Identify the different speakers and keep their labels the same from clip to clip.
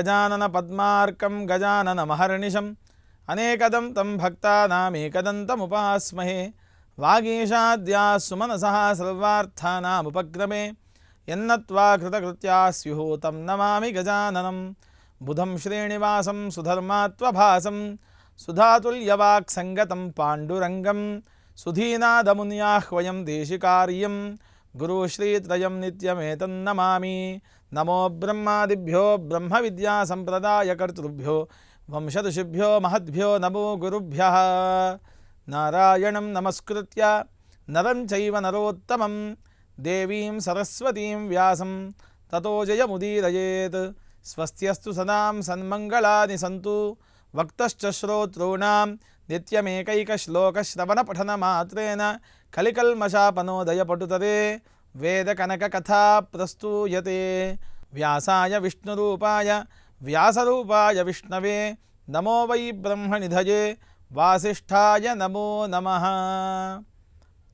Speaker 1: गजानन पद्मार्कं गजानन महर्निशम् अनेकदं तं भक्तानामेकदन्तमुपास्महे वागीशाद्या सुमनसः सर्वार्थानामुपक्रमे यन्नत्वा कृतकृत्या स्युः तं नमामि गजाननं बुधं श्रीनिवासं सुधर्मात्वभासं सुधातुल्यवाक्सङ्गतं पाण्डुरङ्गं सुधीनादमुन्याह्वयं देशिकार्यं गुरुश्रीत्रयं नित्यमेतन्नमामि। नमो ब्रह्मादिभ्यो ब्रह्मविद्यासम्प्रदायकर्तृभ्यो वंशऋषिभ्यो महद्भ्यो नमो गुरुभ्यः। नारायणं नमस्कृत्य नरं चैव नरोत्तमं देवीं सरस्वतीं व्यासं ततो जयमुदीरयेत्। स्वस्त्यस्तु सदां सन्मङ्गलानि सन्तु वक्तश्च श्रोतॄणां नित्यमेकैकश्लोकश्रवणपठनमात्रेण कलिकल्मषापनोदयपटुतरे वेदकनककथा प्रस्तूयते। व्यासाय विष्णुरूपाय व्यासरूपाय विष्णवे नमो वै ब्रह्मनिधये वासिष्ठाय नमो नमः।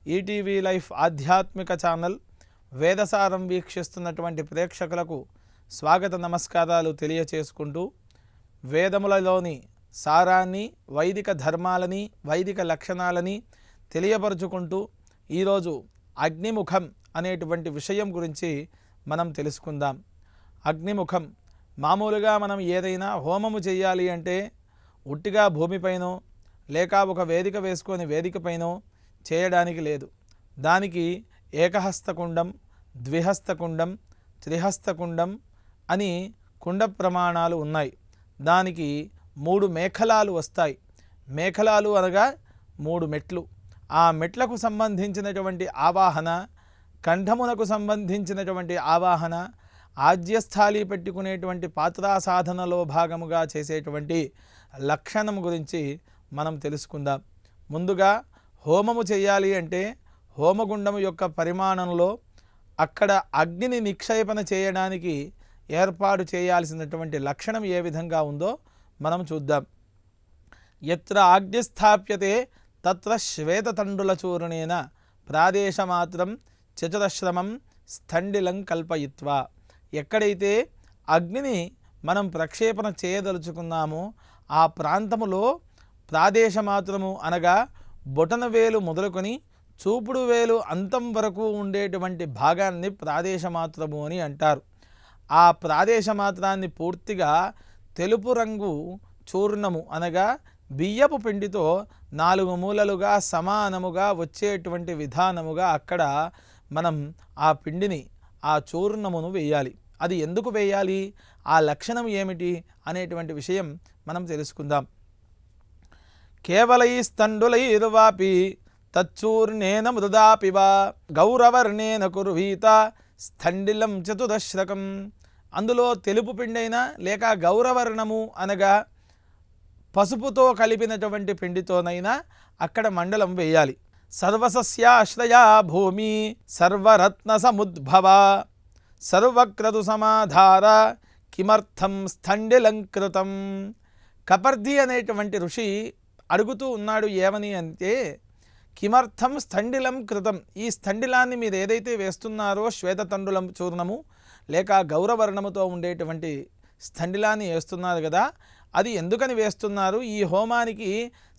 Speaker 1: ఈటీవీ లైఫ్ ఆధ్యాత్మిక ఛానల్ వేదసారం వీక్షిస్తున్నటువంటి ప్రేక్షకులకు స్వాగత నమస్కారాలు తెలియచేసుకుంటూ వేదములలోని సారాన్ని, వైదిక ధర్మాలని, వైదిక లక్షణాలని తెలియపరుచుకుంటూ ఈరోజు అగ్నిముఖం అనేటువంటి విషయం గురించి మనం తెలుసుకుందాం. అగ్నిముఖం మామూలుగా మనం ఏదైనా హోమము చేయాలి అంటే ఉట్టిగా భూమిపైనో లేక ఒక వేదిక వేసుకొని వేదికపైనో చేయడానికి లేదు. దానికి ఏకహస్తకుండం, ద్విహస్తకుండం, త్రిహస్తకుండం అని కుండ ప్రమాణాలు ఉన్నాయి. దానికి 3 మేఖలాలు వస్తాయి. మేఖలాలు అనగా 3 మెట్లు. ఆ మెట్లకు సంబంధించినటువంటి ఆవాహన, కంఠమునకు సంబంధించినటువంటి ఆవాహన, ఆజ్యస్థాళి పెట్టుకునేటువంటి పాత్రా సాధనలో భాగముగా చేసేటువంటి లక్షణం గురించి మనం తెలుసుకుందాం. ముందుగా హోమము చేయాలి అంటే హోమగుండము యొక్క పరిమాణంలో అక్కడ అగ్నిని నిక్షేపణ చేయడానికి ఏర్పాటు చేయాల్సినటువంటి లక్షణం ఏ విధంగా ఉందో మనం చూద్దాం. ఎత్ర ఆగ్నిస్థాప్యతే తత్ర శ్వేతతండులచూర్ణేన ప్రాదేశమాత్రం చతురశ్రమం స్థండిలం కల్పయిత్వా. ఎక్కడైతే అగ్నిని మనం ప్రక్షేపణ చేయదలుచుకున్నామో ఆ ప్రాంతములో ప్రాదేశమాత్రము అనగా బొటన వేలు మొదలుకొని చూపుడు వేలు అంతం వరకు ఉండేటువంటి భాగాన్ని ప్రాదేశమాత్రము అని అంటారు. ఆ ప్రాదేశమాత్రాన్ని పూర్తిగా తెలుపు రంగు చూర్ణము అనగా బియ్యపు పిండితో 4 మూలలుగా సమానముగా వచ్చేటువంటి విధానముగా అక్కడ మనం ఆ పిండిని, ఆ చూర్ణమును వేయాలి. అది ఎందుకు వేయాలి, ఆ లక్షణం ఏమిటి అనేటువంటి విషయం మనం తెలుసుకుందాం. కేవలైస్తండులైర్వాపి తచ్చూర్ణేన మృదాపివ గౌరవర్ణేన కుర్వీత స్థండిలం చతుదశ్రకం. అందులో తెలుపు పిండైనా లేక గౌరవర్ణము అనగా పసుపుతో కలిపినటువంటి పిండితోనైనా అక్కడ మండలం వేయాలి. సర్వసస్యాశ్రయా భూమి సర్వరత్న సముద్భవ సర్వక్రతు సమాధార కిమర్థం స్థండిలంకృతం. కపర్ది అనేటువంటి ఋషి అడుగుతూ ఉన్నాడు. ఏమని అంటే కిమర్థం స్థండిలం కృతం. ఈ స్థండిలాన్ని మీరు ఏదైతే వేస్తున్నారో శ్వేతతండులం చూర్ణము లేక గౌరవర్ణముతో ఉండేటువంటి స్థండిలాన్ని వేస్తున్నారు కదా, అది ఎందుకని వేస్తున్నారు? ఈ హోమానికి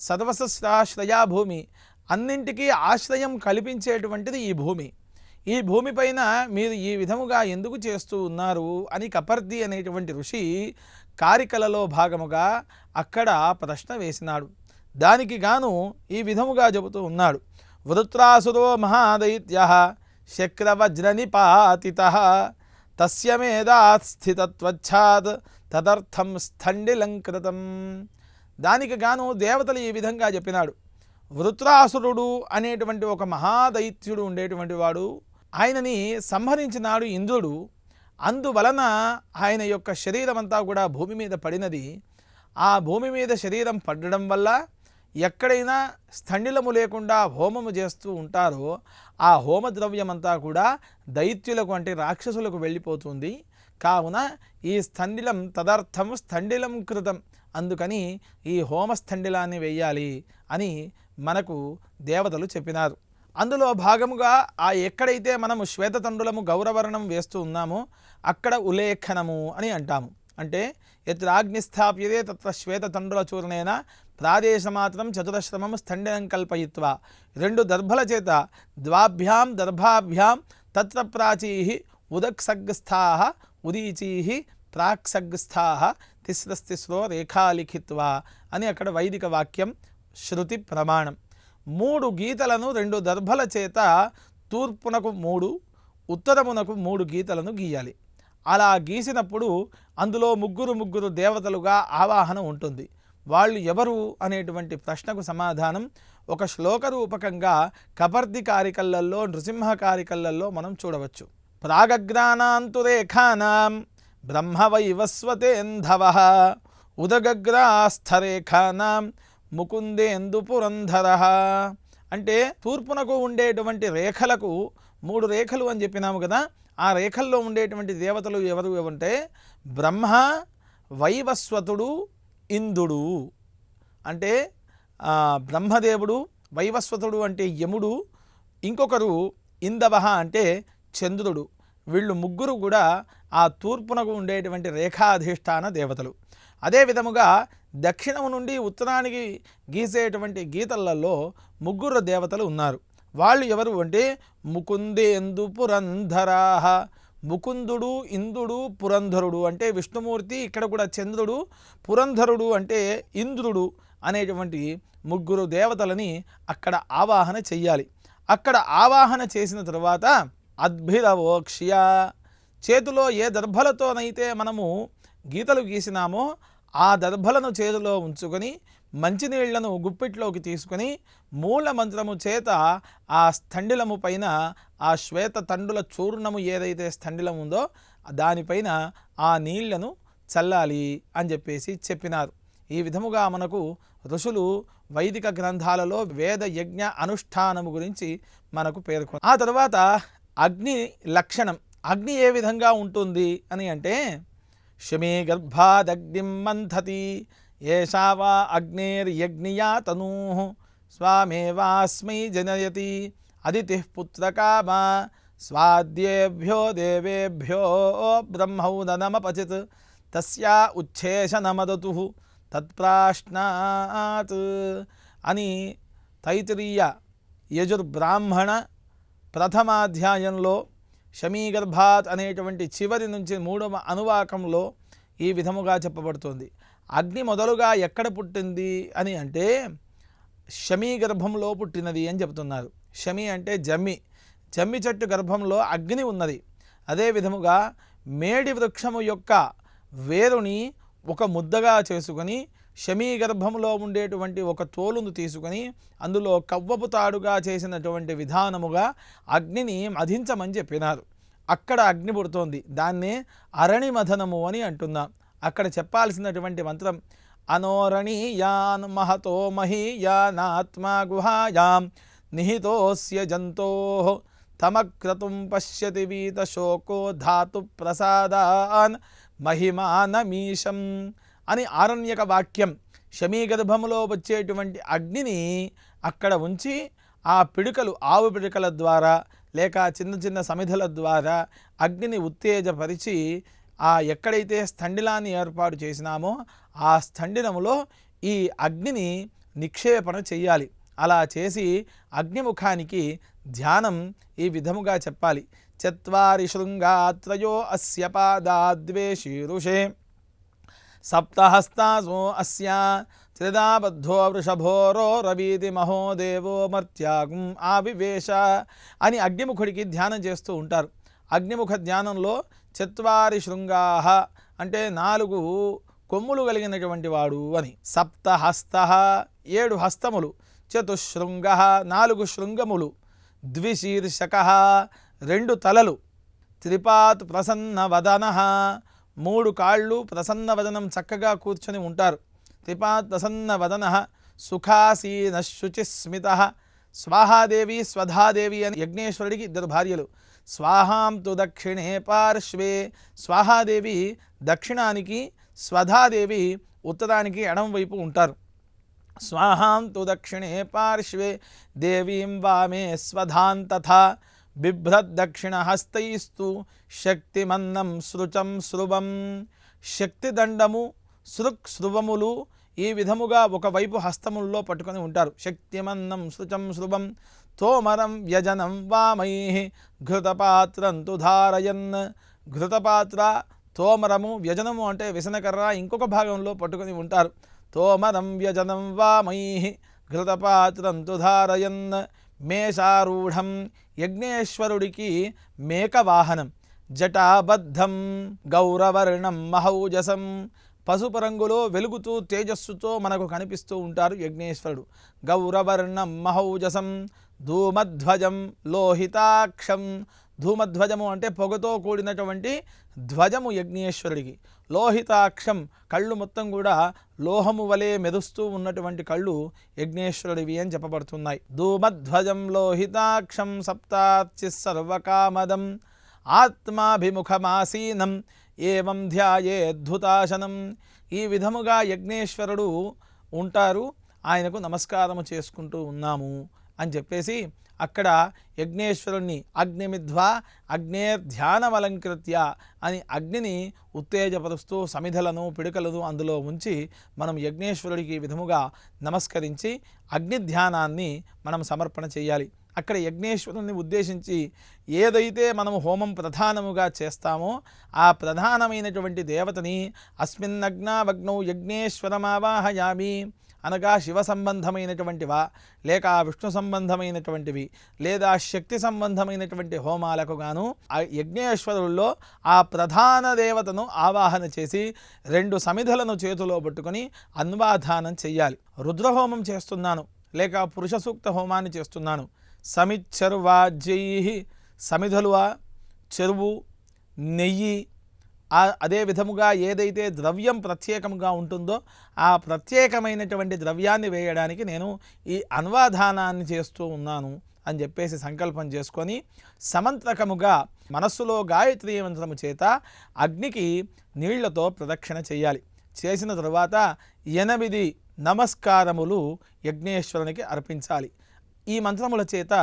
Speaker 1: సర్వసస్యాశ్రయా భూమి, అన్నింటికీ ఆశ్రయం కల్పించేటువంటిది ఈ భూమి. ఈ భూమిపైన మీరు ఈ విధముగా ఎందుకు చేస్తూ ఉన్నారు అని కపర్ది అనేటువంటి ఋషి కారికలలో భాగముగా అక్కడ ప్రశ్న వేసినాడు. దానికి గాను ఈ విధముగా చెబుతూ ఉన్నాడు. వృత్రాసురో మహాదైత్యః శక్రవజ్రనిపాతితః తస్య మేధాత్ స్థితత్వచ్ఛాద్ తదర్థం స్థండిలంకృతం. దానికి గాను దేవతలు ఈ విధంగా చెప్పినాడు. వృత్రాసురుడు అనేటువంటి ఒక మహాదైత్యుడు ఉండేటువంటి వాడు, ఆయనని సంహరించినాడు ఇంద్రుడు. అందువలన ఆయన యొక్క శరీరం అంతా కూడా భూమి మీద పడినది. ఆ భూమి మీద శరీరం పడడం వల్ల ఎక్కడైనా స్థండిలము లేకుండా హోమము చేస్తూ ఉంటారో ఆ హోమ ద్రవ్యమంతా కూడా దైత్యులకు అంటే రాక్షసులకు వెళ్ళిపోతుంది. కావున ఈ స్థండిలం తదర్థం స్థండిలం కృతం, అందుకని ఈ హోమస్థండిలాన్ని వేయాలి అని మనకు దేవతలు చెప్పినారు. అందులో భాగముగా ఆ ఎక్కడైతే మనము శ్వేతతండులము గౌరవర్ణం వేస్తూ ఉన్నామో అక్కడ ఉలేఖనము అని అంటాము. అంటే యత్రాగ్ని స్థాప్యతే తత్ర శ్వేతతండులచూర్ణేన ప్రాదేశమాత్రం చతురశ్రమం స్థండినం కల్పయిత్వా. 2 దర్భల చేత ద్వాభ్యాం దర్భాభ్యాం తత్ర ప్రాచీః ఉదక్సగ్స్థాః ఉదీచీః ప్రాక్సగ్స్థాః తిస్రస్తిస్రో రేఖాలిఖిత్వా అని అక్కడ వైదిక వాక్యం, శృతి ప్రమాణం. 3 గీతలను 2 దర్భల చేత తూర్పునకు 3, ఉత్తరమునకు 3 గీతలను గీయాలి. అలా గీసినప్పుడు అందులో ముగ్గురు దేవతలుగా ఆవాహన ఉంటుంది. వాళ్ళు ఎవరు అనేటువంటి ప్రశ్నకు సమాధానం ఒక శ్లోక రూపకంగా కపర్దికారికల్లల్లో, నృసింహకారికల్లల్లో మనం చూడవచ్చు. ప్రాగగ్రానాంతు రేఖానాం బ్రహ్మ వైవస్వతేంధవః ఉదగగ్రాస్థరేఖానాం ముకుందేందు పురంధరః. అంటే తూర్పునకు ఉండేటువంటి రేఖలకు 3 రేఖలు అని చెప్పినాము కదా. ఆ రేఖల్లో ఉండేటువంటి దేవతలు ఎవరు అంటే బ్రహ్మ, వైవస్వతుడు, ఇంద్రుడు. అంటే బ్రహ్మదేవుడు, వైవస్వతుడు అంటే యముడు, ఇంకొకరు ఇందవః అంటే చంద్రుడు. వీళ్ళు ముగ్గురు కూడా ఆ తూర్పునకు ఉండేటువంటి రేఖాధిష్టాన దేవతలు. అదే విధముగా దక్షిణము నుండి ఉత్తరానికి గీసేటువంటి గీతలలో 3 దేవతలు ఉన్నారు. వాళ్ళు ఎవరు అంటే ముకుందేందు పురంధరాః. ముకుందుడు, ఇంద్రుడు, పురంధరుడు అంటే విష్ణుమూర్తి, ఇక్కడ కూడా చంద్రుడు, పురంధరుడు అంటే ఇంద్రుడు అనేటువంటి 3 దేవతలని అక్కడ ఆవాహన చెయ్యాలి. అక్కడ ఆవాహన చేసిన తరువాత అద్భిరవోక్ష్య, చేతిలో ఏ దర్భలతోనైతే మనము గీతలు గీసినామో ఆ దర్భలను చేతిలో ఉంచుకొని మంచినీళ్లను గుప్పిట్లోకి తీసుకొని మూల మంత్రము చేత ఆ స్థండిలము పైన ఆ శ్వేత తండుల చూర్ణము ఏదైతే స్థండిలం ఉందో దానిపైన ఆ నీళ్లను చల్లాలి అని చెప్పినారు. ఈ విధముగా మనకు ఋషులు వైదిక గ్రంథాలలో వేద యజ్ఞ అనుష్ఠానము గురించి మనకు పేర్కొన్నారు. ఆ తర్వాత అగ్ని లక్షణం, అగ్ని ఏ విధంగా ఉంటుంది అని అంటే శమీ గర్భాదగ్నిం మంథతి ఏషా వా అగ్నేర్యజ్ఞియా తనూః స్వామేవాస్మై జనయతి అదితిః పుత్రకామా స్వాద్యేభ్యో దేవేభ్యో బ్రహ్మౌదనమపచిత్ తస్యా ఉచ్ఛేషనమదతుః తత్ప్రాశ్నాత్ అని తైత్తిరీయ యజుర్బ్రాహ్మణ ప్రథమాధ్యాయంలో శమీగర్భాత్ అనేటువంటి చివరి నుంచి 3వ అనువాకంలో ఈ విధముగా చెప్పబడుతుంది. అగ్ని మొదలుగా ఎక్కడ పుట్టింది అని అంటే శమీ గర్భంలో పుట్టినది అని చెబుతున్నారు. శమి అంటే జమ్మి, జమ్మి చెట్టు గర్భంలో అగ్ని ఉన్నది. అదే విధముగా మేడి వృక్షము యొక్క వేరుని ఒక ముద్దగా చేసుకొని శమీ గర్భంలో ఉండేటువంటి ఒక తోలును తీసుకొని అందులో కవ్వపు తాడుగా చేసినటువంటి విధానముగా అగ్నిని మధించమని చెప్పినారు. అక్కడ అగ్ని పుడుతోంది. దాన్నే అరణి మథనము అని అంటున్నాం. అక్కడ చెప్పాల్సినటువంటి మంత్రం అనోరణీయాన్ మహతో మహీయానాత్మా గుహాయాం నిహితోస్య జంతోః తమక్రతుం పశ్యతి వీతశోకో ధాతు ప్రసాదాన్ మహిమానమీశం అని ఆరణ్యక వాక్యం. శమీ గర్భములో వచ్చేటువంటి అగ్నిని అక్కడ ఉంచి ఆ పిడుకలు, ఆవు పిడుకల ద్వారా లేక చిన్న చిన్న సమిధుల ద్వారా అగ్నిని ఉత్తేజపరిచి ఆ ఎక్కడైతే స్థండిలాన్ని ఏర్పాటు చేసినామో ఆ స్థండినములో ఈ అగ్నిని నిక్షేపణ చెయ్యాలి. అలా చేసి అగ్నిముఖానికి ధ్యానం ఈ విధముగా చెప్పాలి. చత్వారి శృంగాత్రయో అస్య పాదాద్వే శీరుషే సప్తహస్తాసో అస్య త్రిదాబద్ధో వృషభోరో రవీతి మహోదేవో మర్త్యాగం ఆవివేశ అని అగ్నిముఖుడికి ధ్యానం చేస్తూ ఉంటారు. అగ్నిముఖ ధ్యానంలో చత్వారి శృంగాః అంటే 4 కొమ్ములు కలిగినటువంటి వాడు అని, సప్తహస్తః 7 హస్తములు, చతుశృంగః 4 శృంగములు, ద్విశీర్షకః 2 తలలు, త్రిపాత్ ప్రసన్న వదనః 3 కాళ్ళు, ప్రసన్న వదనం చక్కగా కూర్చొని ఉంటారు. త్రిపాత్ ప్రసన్న వదనః సుఖాసీన శుచిస్మితః. స్వాహాదేవి స్వధాదేవి అని యజ్ఞేశ్వరుడికి 2 భార్యలు. స్వాహాం తు దక్షిణే పార్శ్వే, స్వాహాదేవి దక్షిణానికి, స్వధాదేవి ఉత్తరానికి ఎడమ వైపు ఉంటారు. స్వాహాం తు దక్షిణే పార్శ్వే దేవీం వామే స్వధాం తథా బిభ్రద్దక్షిణ హస్తైస్తు శక్తిమన్నం సృచం సృవం. శక్తిదండము, శృక్శృవములు ఈ విధముగా ఒకవైపు హస్తముల్లో పట్టుకొని ఉంటారు. శక్తిమన్నం శృచం శృవం తోమరం వ్యజనం వామై ఘృతపాత్రంతు ధారయన్. ఘృతపాత్ర, తోమరము, వ్యజనము అంటే విసనకర్ర ఇంకొక భాగంలో పట్టుకొని ఉంటారు. తోమరం వ్యజనం వామై ఘృతపాత్రంతు ధారయన్. మేషారూఢం, యజ్ఞేశ్వరుడికి మేక వాహనం. జటాబద్ధం గౌరవర్ణం మహౌజసం, పసుపు రంగులో వెలుగుతూ తేజస్సుతో మనకు కనిపిస్తూ ఉంటారు యజ్ఞేశ్వరుడు. గౌరవర్ణం మహౌజసం. ధూమధ్వజం లోహితాక్షం, ధూమధ్వజము అంటే పొగతో కూడినటువంటి ధ్వజము యజ్ఞేశ్వరుడికి. లోహితాక్షం, కళ్ళు మొత్తం కూడా లోహము వలె మెరుస్తూ ఉన్నటువంటి కళ్ళు యజ్ఞేశ్వరుడివి అని చెప్పబడుతున్నాయి. ధూమధ్వజం లోహితాక్షం సప్తార్చి సర్వకామదం ఆత్మాభిముఖమాసీనం ఏవం ధ్యాయేద్భుతాశనం. ఈ విధముగా యజ్ఞేశ్వరుడు ఉంటారు, ఆయనకు నమస్కారము చేసుకుంటూ ఉన్నాము అని చెప్పేసి అక్కడ యజ్ఞేశ్వరుణ్ణి అగ్నిమిధ్వా అగ్నేర్ధ్యానమలంకృత్య అని అగ్నిని ఉత్తేజపరుస్తూ సమిధలను పిడకలను అందులో ఉంచి మనం యజ్ఞేశ్వరుడికి ఈ విధముగా నమస్కరించి అగ్నిధ్యానాన్ని మనం సమర్పణ చేయాలి. అక్కడ యజ్ఞేశ్వరుని ఉద్దేశించి ఏదైతే మనం హోమం ప్రధానముగా చేస్తామో ఆ ప్రధానమైనటువంటి దేవతని అస్మిన్నగ్నావగ్నౌ యజ్ఞేశ్వరమావాహయామి అనగా శివ సంబంధమైనటువంటివా లేక విష్ణు సంబంధమైనటువంటివి లేదా శక్తి సంబంధమైనటువంటి హోమాలకు గాను ఆ యజ్ఞేశ్వరుల్లో ఆ ప్రధాన దేవతను ఆవాహన చేసి 2 సమిధలను చేతిలో పట్టుకొని అన్వాధానం చెయ్యాలి. రుద్రహోమం చేస్తున్నాను లేక పురుష సూక్త హోమాన్ని చేస్తున్నాను. సమిచ్చర్వాజ్యై, సమిధలువా, చెరువు, నెయ్యి, అదే విధముగా ఏదైతే ద్రవ్యం ప్రత్యేకంగా ఉంటుందో ఆ ప్రత్యేకమైనటువంటి ద్రవ్యాన్ని వేయడానికి నేను ఈ అన్వాధానాన్ని చేస్తూ ఉన్నాను అని చెప్పేసి సంకల్పం చేసుకొని సమంత్రకముగా మనస్సులో గాయత్రీ మంత్రము చేత అగ్నికి నీళ్లతో ప్రదక్షిణ చేయాలి. చేసిన తరువాత 8 నమస్కారములు యజ్ఞేశ్వరునికి అర్పించాలి. ఈ మంత్రముల చేత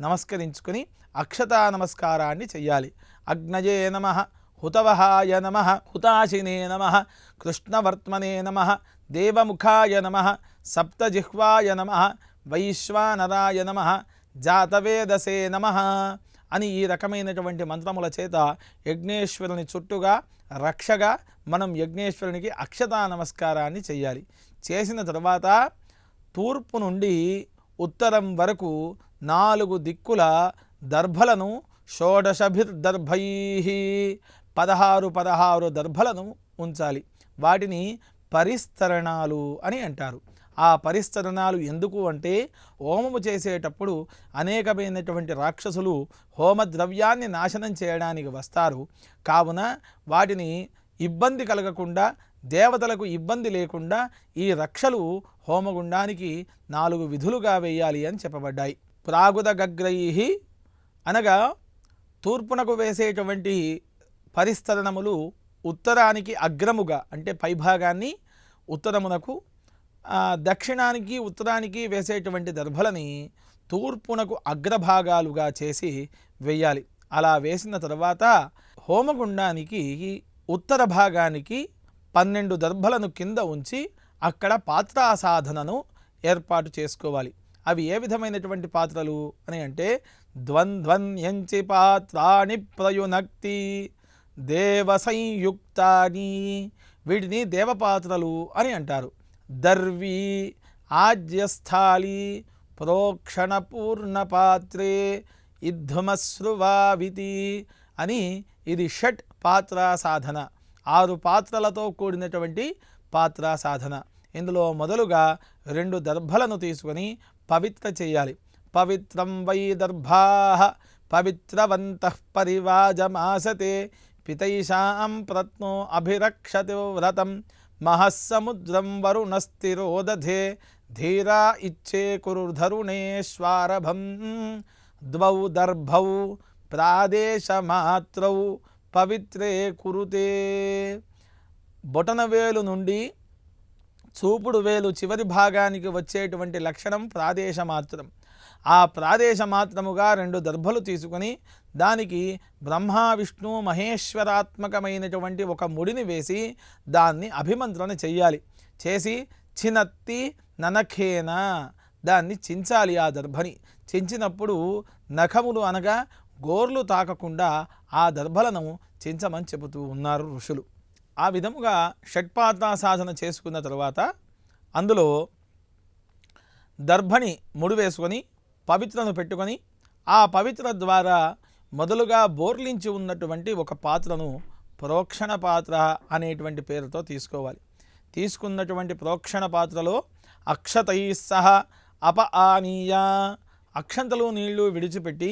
Speaker 1: నమస్కరించుకొని అక్షతా నమస్కారాన్ని చెయ్యాలి. అగ్నయే నమః, హుతవహాయ నమః, హుతాశినే నమః, కృష్ణవర్త్మనే నమః, దేవముఖాయ నమః, సప్తజిహ్వాయ నమః, వైశ్వానరాయ నమః, జాతవేదసే నమః అని ఈ రకమైనటువంటి మంత్రముల చేత యజ్ఞేశ్వరుని చుట్టుగా రక్షగా మనం యజ్ఞేశ్వరునికి అక్షతా నమస్కారాన్ని చెయ్యాలి. చేసిన తర్వాత తూర్పు నుండి ఉత్తరం వరకు 4 దిక్కుల దర్భలను షోడశభిర్దర్భై 16 దర్భలను ఉంచాలి. వాటిని పరిస్తరణాలు అని అంటారు. ఆ పరిస్తరణాలు ఎందుకు అంటే హోమము చేసేటప్పుడు అనేకమైనటువంటి రాక్షసులు హోమద్రవ్యాన్ని నాశనం చేయడానికి వస్తారు. కావున వాటిని ఇబ్బంది కలగకుండా దేవతలకు ఇబ్బంది లేకుండా ఈ రక్షలు హోమగుండానికి 4 విధులుగా వేయాలి అని చెప్పబడ్డాయి. ప్రాగుదగగ్రై అనగా తూర్పునకు వేసేటువంటి పరిస్తరణములు ఉత్తరానికి అగ్రముగా అంటే పైభాగాన్ని ఉత్తరమునకు, దక్షిణానికి ఉత్తరానికి వేసేటువంటి దర్భలని తూర్పునకు అగ్రభాగాలుగా చేసి వేయాలి. అలా వేసిన తర్వాత హోమగుండానికి ఉత్తర భాగానికి 12 దర్భలను కింద ఉంచి అక్కడ పాత్రా సాధనను ఏర్పాటు చేసుకోవాలి. అవి ఏ విధమైనటువంటి పాత్రలు అని అంటే ద్వంద్వన్యంచి పాత్రాణి ప్రయునక్తి దేవ సంయుక్తాని, వీటిని దేవపాత్రలు అని అంటారు. దర్వి ఆజ్యస్థాళి ప్రోక్షణ పూర్ణపాత్రే ఇద్ధుమశ్రువావితి అని ఇది షట్ పాత్రా సాధన, 6 పాత్రలతో కూడినటువంటి పాత్రా సాధన. ఇందులో మొదలుగా 2 దర్భలను తీసుకొని పవిత్ర చేయాలి. పవిత్రం వై దర్భాః పవిత్రవంతః పరివాజమాసతే పితైషాం ప్రత్నో అభిరక్షతి వ్రతం మహస్సముద్రం వరుణస్థిరోదధే ధీరా ఇచ్చే కురుధరుణేశ్వారభం 2 దర్భౌ ప్రాదేశమాత్రౌ పవిత్రే కురుతే. బొటనవేలు నుండి చూపుడు వేలు చివరి భాగానికి వచ్చేటువంటి లక్షణం ప్రాదేశమాత్రం. ఆ ప్రాదేశ మాత్రముగా 2 దర్భలు తీసుకొని దానికి బ్రహ్మ విష్ణు మహేశ్వరాత్మకమైనటువంటి ఒక ముడిని వేసి దాన్ని అభిమంత్రణ చెయ్యాలి. చేసి చినత్తి ననఖేన దాన్ని చించాలి. ఆ దర్భని చించినప్పుడు నఖములు అనగా గోర్లు తాకకుండా ఆ దర్భలను చించమని చెబుతూ ఉన్నారు ఋషులు. ఆ విధముగా షట్పాత్ర సాధన చేసుకున్న తర్వాత అందులో దర్భని ముడి వేసుకొని పవిత్రను పెట్టుకొని ఆ పవిత్ర ద్వారా మొదలుగా బోర్లించి ఉన్నటువంటి ఒక పాత్రను ప్రోక్షణ పాత్ర అనేటువంటి పేరుతో తీసుకోవాలి. తీసుకున్నటువంటి ప్రోక్షణ పాత్రలో అక్షతై సహ ఆనీయ అక్షంతలు నీళ్లు విడిచిపెట్టి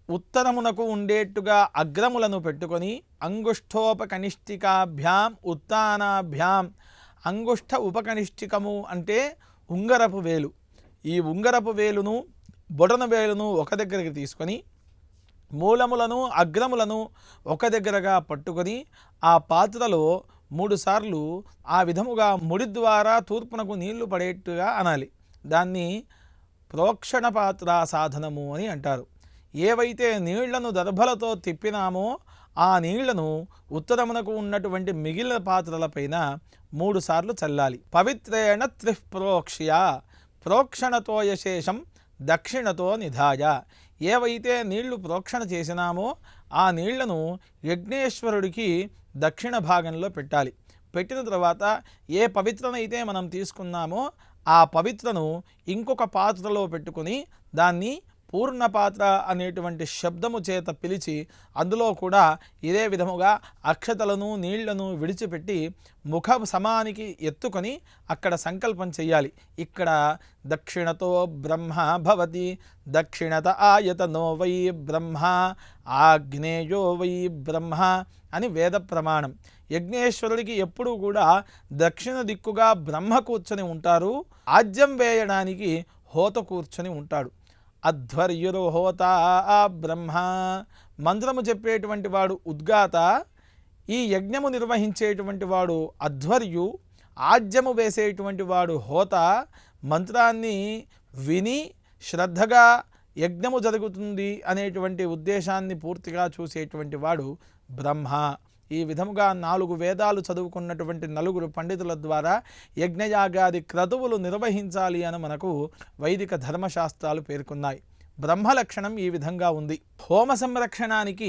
Speaker 1: ఉత్తరమునకు ఉండేట్టుగా అగ్రములను పెట్టుకొని అంగుష్ఠోపకనిష్ఠికాభ్యాం ఉత్తానాభ్యాం. అంగుష్ఠ ఉపకనిష్ఠికము అంటే ఉంగరపు వేలు. ఈ ఉంగరపు వేలును బొటన వేలును ఒక దగ్గరికి తీసుకొని మూలములను అగ్రములను ఒక దగ్గరగా పట్టుకొని ఆ పాత్రలో 3 సార్లు ఆ విధముగా ముడి ద్వారా తూర్పునకు నీళ్లు పడేట్టుగా అనాలి. దాన్ని ప్రోక్షణ పాత్ర సాధనము అని అంటారు. ఏవైతే నీళ్లను దర్భలతో తిప్పినామో ఆ నీళ్లను ఉత్తరమునకు ఉన్నటువంటి మిగిలిన పాత్రలపైన 3 సార్లు చల్లాలి. పవిత్రేణ త్రిప్రోక్ష్య ప్రోక్షణతో యశేషం దక్షిణతో నిధాయ. ఏవైతే నీళ్లు ప్రోక్షణ చేసినామో ఆ నీళ్లను యజ్ఞేశ్వరుడికి దక్షిణ భాగంలో పెట్టాలి. పెట్టిన తర్వాత ఏ పవిత్రనైతే మనం తీసుకున్నామో ఆ పవిత్రను ఇంకొక పాత్రలో పెట్టుకుని దాన్ని పూర్ణ పాత్ర అనేటువంటి శబ్దము చేత పిలిచి అందులో కూడా ఇదే విధముగా అక్షతలను నీళ్లను విడిచిపెట్టి ముఖ సమానికి ఎత్తుకొని అక్కడ సంకల్పం చెయ్యాలి. ఇక్కడ దక్షిణతో బ్రహ్మ భవతి దక్షిణత ఆయతనో వై బ్రహ్మ ఆగ్నేయో వై బ్రహ్మ అని వేద ప్రమాణం. యజ్ఞేశ్వరుడికి ఎప్పుడూ కూడా దక్షిణ దిక్కుగా బ్రహ్మ కూర్చొని ఉంటారు. ఆజ్యం వేయడానికి హోత కూర్చొని ఉంటాడు. అధ్వర్యురు హోత బ్రహ్మ. మంత్రము చెప్పేటువంటి వాడు ఉద్గాత, ఈ యజ్ఞము నిర్వహించేటువంటి వాడు అధ్వర్యు, ఆజ్యము వేసేటువంటి వాడు హోత. మంత్రాన్ని విని శ్రద్ధగా యజ్ఞము జరుగుతుంది అనేటువంటి ఉద్దేశాన్ని పూర్తిగా చూసేటువంటి వాడు బ్రహ్మ. ఈ విధముగా 4 వేదాలు చదువుకున్నటువంటి 4 పండితుల ద్వారా యజ్ఞయాగాది క్రతువులు నిర్వహించాలి అని మనకు వైదిక ధర్మశాస్త్రాలు పేర్కొన్నాయి. బ్రహ్మ లక్షణం ఈ విధంగా ఉంది. హోమ సంరక్షణానికి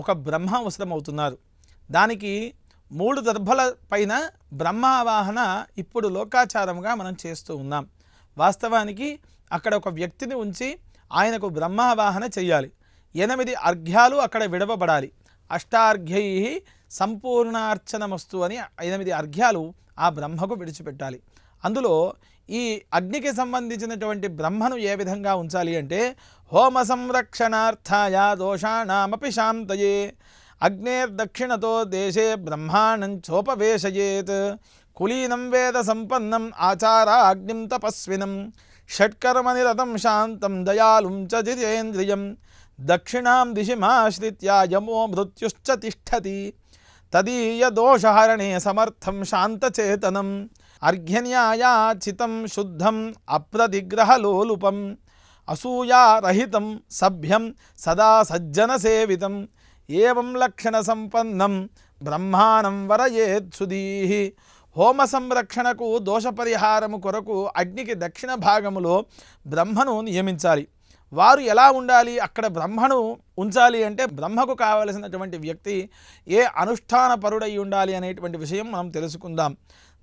Speaker 1: ఒక బ్రహ్మ అవసరమవుతున్నారు. దానికి 3 దర్భల పైన బ్రహ్మావాహన ఇప్పుడు లోకాచారంగా మనం చేస్తూ ఉన్నాం. వాస్తవానికి అక్కడ ఒక వ్యక్తిని ఉంచి ఆయనకు బ్రహ్మావాహన చెయ్యాలి. 8 అర్ఘ్యాలు అక్కడ విడవబడాలి. అష్టార్ఘ్యై సంపూర్ణార్చనమస్తు అని 8 అర్ఘ్యాలు ఆ బ్రహ్మకు విడిచిపెట్టాలి. అందులో ఈ అగ్నికి సంబంధించినటువంటి బ్రహ్మను ఏ విధంగా ఉంచాలి అంటే హోమ సంరక్షణార్థాయ దోషాణమపి శాంతయే అగ్నేర్దక్షిణతో దేశే బ్రహ్మాణం చోపవేశయేత్ కులీనం వేద సంపన్నం ఆచారాగ్నిం తపస్వినం షట్కర్మనిరతం శాంతం దయాళుం చ జితేంద్రియం దక్షిణాం దిశిమాశ్రిత్య యమో మృత్యుశ్చ తిష్టతి తదీయ దోషహరణే సమర్థం శాంతచేతనం అర్ఘ్యన్యాయాచితం శుద్ధం అప్రతిగ్రహలోలుపం అసూయారహితం సభ్యం సదా సజ్జన సేవితం ఏవం లక్షణ సంపన్నం బ్రహ్మాణం వరయేత్సుదీః. హోమ సంరక్షణకు దోష పరిహారము కొరకు అగ్నికి దక్షిణ భాగములో బ్రహ్మను నియమించాలి. వారు ఎలా ఉండాలి? అక్కడ బ్రహ్మను ఉంచాలి అంటే బ్రహ్మకు కావలసినటువంటి వ్యక్తి ఏ అనుష్ఠాన పరుడై ఉండాలి అనేటువంటి విషయం మనం తెలుసుకుందాం.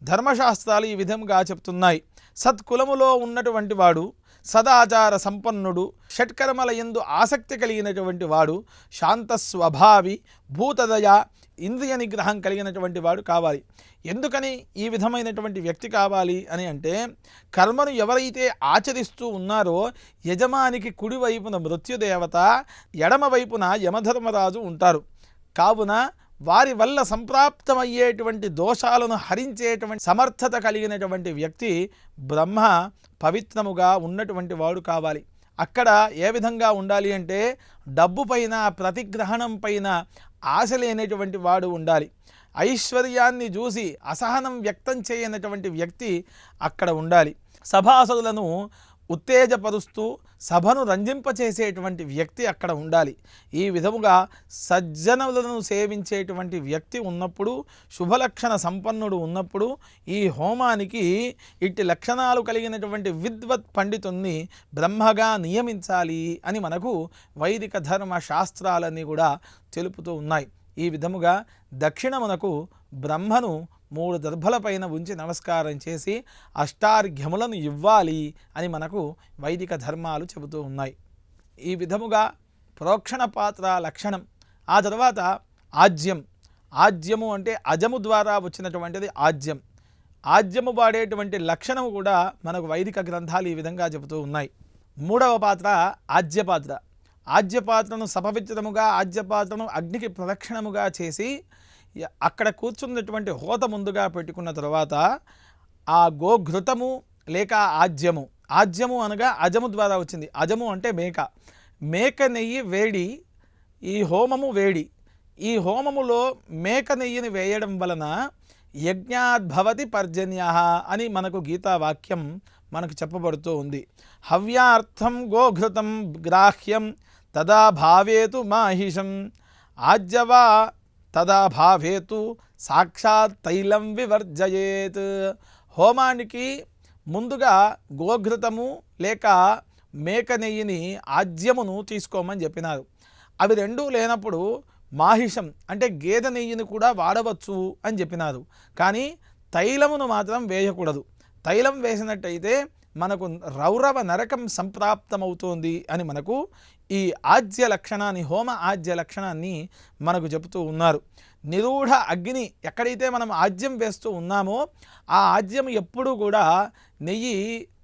Speaker 1: ధర్మశాస్త్రాలు ఈ విధంగా చెప్తున్నాయి. సత్కులములో ఉన్నటువంటి వాడు, సదాచార సంపన్నుడు, షట్కర్మల యందు ఆసక్తి కలిగినటువంటి వాడు, శాంత స్వభావి, భూతదయ, ఇంద్రియ నిగ్రహం కలిగినటువంటి వాడు కావాలి. ఎందుకని ఈ విధమైనటువంటి వ్యక్తి కావాలి అని అంటే కర్మను ఎవరైతే ఆచరిస్తూ ఉన్నారో యజమానికి కుడివైపున మృత్యుదేవత, ఎడమవైపున యమధర్మరాజు ఉంటారు. కావున వారి వల్ల సంప్రాప్తమయ్యేటువంటి దోషాలను హరించేటువంటి సమర్థత కలిగినటువంటి వ్యక్తి బ్రహ్మ పవిత్రముగా ఉన్నటువంటి వాడు కావాలి. అక్కడ ఏ విధంగా ఉండాలి అంటే డబ్బు పైన, ప్రతిగ్రహణం పైన ఆశ లేనటువంటి వాడు ఉండాలి. ఐశ్వర్యాన్ని చూసి అసహనం వ్యక్తం చేయనటువంటి వ్యక్తి అక్కడ ఉండాలి. సభాసదులను ఉత్తేజపరుస్తూ సభను రంజింపచేసేటువంటి వ్యక్తి అక్కడ ఉండాలి. ఈ విధముగా సజ్జనులను సేవించేటువంటి వ్యక్తి ఉన్నప్పుడు, శుభలక్షణ సంపన్నుడు ఉన్నప్పుడు ఈ హోమానికి ఇట్టి లక్షణాలు కలిగినటువంటి విద్వత్ పండితుణ్ణి బ్రహ్మగా నియమించాలి అని మనకు వైదిక ధర్మ శాస్త్రాలన్నీ కూడా తెలుపుతూ ఉన్నాయి. ఈ విధముగా దక్షిణమునకు బ్రహ్మను 3 దర్భలపైన ఉంచి నమస్కారం చేసి అష్టార్ఘ్యములను ఇవ్వాలి అని మనకు వైదిక ధర్మాలు చెబుతూ ఉన్నాయి. ఈ విధముగా ప్రోక్షణ పాత్ర లక్షణం. ఆ తర్వాత ఆజ్యము అంటే అజము ద్వారా వచ్చినటువంటిది ఆజ్యం. ఆజ్యము వాడేటువంటి లక్షణము కూడా మనకు వైదిక గ్రంథాలు ఈ విధంగా చెబుతూ ఉన్నాయి. 3వ పాత్ర ఆజ్యపాత్ర. ఆజ్యపాత్రను సపవిత్రముగా, ఆజ్యపాత్రను అగ్నికి ప్రదక్షిణముగా చేసి అక్కడ కూర్చున్నటువంటి హోత ముందుగా పెట్టుకున్న తర్వాత ఆ గోఘృతము లేక ఆజ్యము అనగా అజము ద్వారా వచ్చింది. అజము అంటే మేక నెయ్యి వేడి, ఈ హోమము వేడి. ఈ హోమములో మేక నెయ్యిని వేయడం వలన యజ్ఞాద్భవతి పర్జన్య అని మనకు గీతావాక్యం మనకు చెప్పబడుతూ ఉంది. హవ్యార్థం గోఘృతం గ్రాహ్యం తదా భావేతు మాహిషం ఆజ్యవా తదా భావేతు సాక్షాత్ తైలం వివర్జయేత్. హోమానికి ముందుగా గోఘృతము లేక మేక నెయ్యిని ఆజ్యమును తీసుకోమని చెప్పినారు. అవి రెండూ లేనప్పుడు మాహిషం అంటే గేదె నెయ్యిని కూడా వాడవచ్చు అని చెప్పినారు. కానీ తైలమును మాత్రం వేయకూడదు. తైలం వేసినట్టయితే మనకు రౌరవ నరకం సంప్రాప్తమవుతోంది అని మనకు ఈ ఆజ్య లక్షణాన్ని, హోమ ఆజ్య లక్షణాన్ని మనకు చెబుతూ ఉన్నారు. నిరూఢ అగ్ని ఎక్కడైతే మనం ఆజ్యం వేస్తూ ఉన్నామో ఆ ఆజ్యం ఎప్పుడూ కూడా నెయ్యి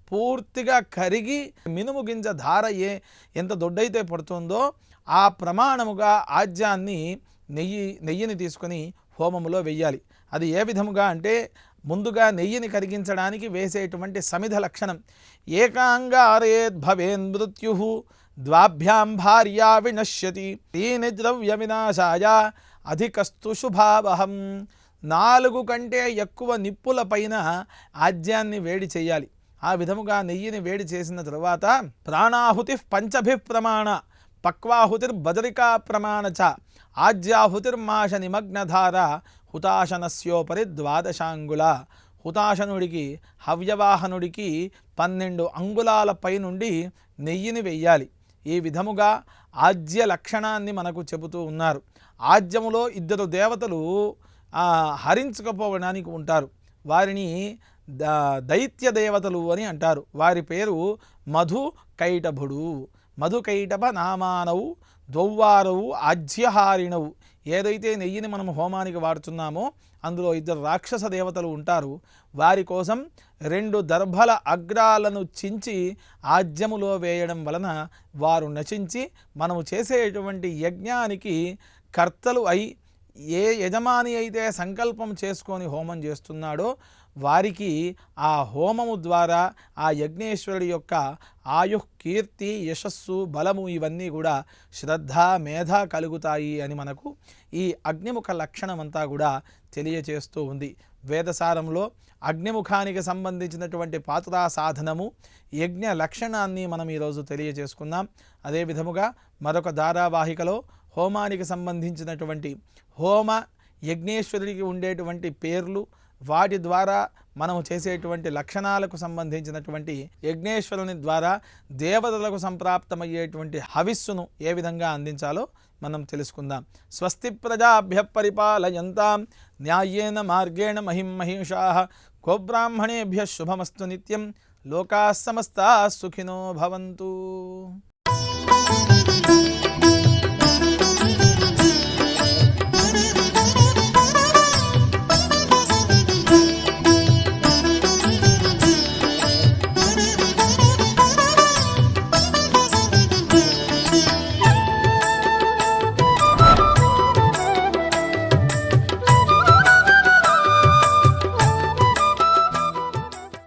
Speaker 1: పూర్తిగా కరిగి మినుము గింజ ధార ఎంత దొడ్డైతే పడుతుందో ఆ ప్రమాణముగా ఆజ్యాన్ని నెయ్యిని తీసుకొని హోమములో వెయ్యాలి. అది ఏ విధముగా అంటే ముందుగా నెయ్యిని కరిగించడానికి వేసేటువంటి సమిధ లక్షణం. ఏకాంగారేద్ భవేన్ మృత్యు ద్వాభ్యాం భార్యా వినశ్యతి తీని ద్రవ్య వినాశాయ అధికస్తు శుభావహం. 4 కంటే ఎక్కువ నిప్పుల పైన ఆజ్యాన్ని వేడి చేయాలి. ఆ విధముగా నెయ్యిని వేడి చేసిన తరువాత ప్రాణాహుతి పంచభిప్రమాణ పక్వాహుతిర్బదరికా ప్రమాణ చ ఆజ్యాహుతిర్మాష నిమగ్నధార హుతాశనస్యోపరి 12 అంగుళ. హుతాశనుడికి హవ్యవాహనుడికి 12 అంగుళాల పై నుండి నెయ్యిని వెయ్యాలి. ఈ విధముగా ఆజ్య లక్షణాన్ని మనకు చెబుతూ ఉన్నారు. ఆజ్యములో 2 దేవతలు హరించుకపోవడానికి ఉంటారు. వారిని దైత్య దేవతలు అని అంటారు. వారి పేరు మధు కైటభుడు. మధుకైటభ నామానవు ద్వౌవారవు ఆజ్యహారిణవు. ఏదైతే నెయ్యిని మనం హోమానికి వాడుతున్నామో అందులో 2 రాక్షస దేవతలు ఉంటారు. వారి కోసం 2 దర్భల అగ్రాలను చించి ఆజ్యములో వేయడం వలన వారు నశించి మనము చేసేటువంటి యజ్ఞానికి కర్తలు అయి ఏ యజమాని అయితే సంకల్పం చేసుకొని హోమం చేస్తున్నాడో వారికి ఆ హోమము ద్వారా ఆ యజ్ఞేశ్వరుడి యొక్క ఆయుః, కీర్తి, యశస్సు, బలము ఇవన్నీ కూడా శ్రద్ధ, మేధ కలుగుతాయి అని మనకు ఈ అగ్నిముఖ లక్షణమంతా కూడా తెలియచేస్తూ ఉంది. వేదసారంలో అగ్నిముఖానికి సంబంధించినటువంటి పాత్రా సాధనము, యజ్ఞ లక్షణాన్ని మనం ఈరోజు తెలియచేసుకున్నాం. అదే విధముగా మరొక ధారావాహికలో హోమానికి సంబంధించినటువంటి హోమ యజ్ఞేశ్వరుడికి ఉండేటువంటి పేర్లు, వాటి ద్వారా మనం చేసేటువంటి లక్షణాలకు సంబంధించినటువంటి యజ్ఞేశ్వరుని ద్వారా దేవతలకు సంప్రాప్తమయ్యేటువంటి హవిస్సును ఏ విధంగా అందించాలో మనం తెలుసుకుందాం. స్వస్తి ప్రజాభ్య పరిపాలయంతాం న్యాయేన మార్గేణ మహిషాః గోబ్రాహ్మణేభ్య శుభమస్తు నిత్యం. లోకాః సమస్తాః సుఖినో భవంతు.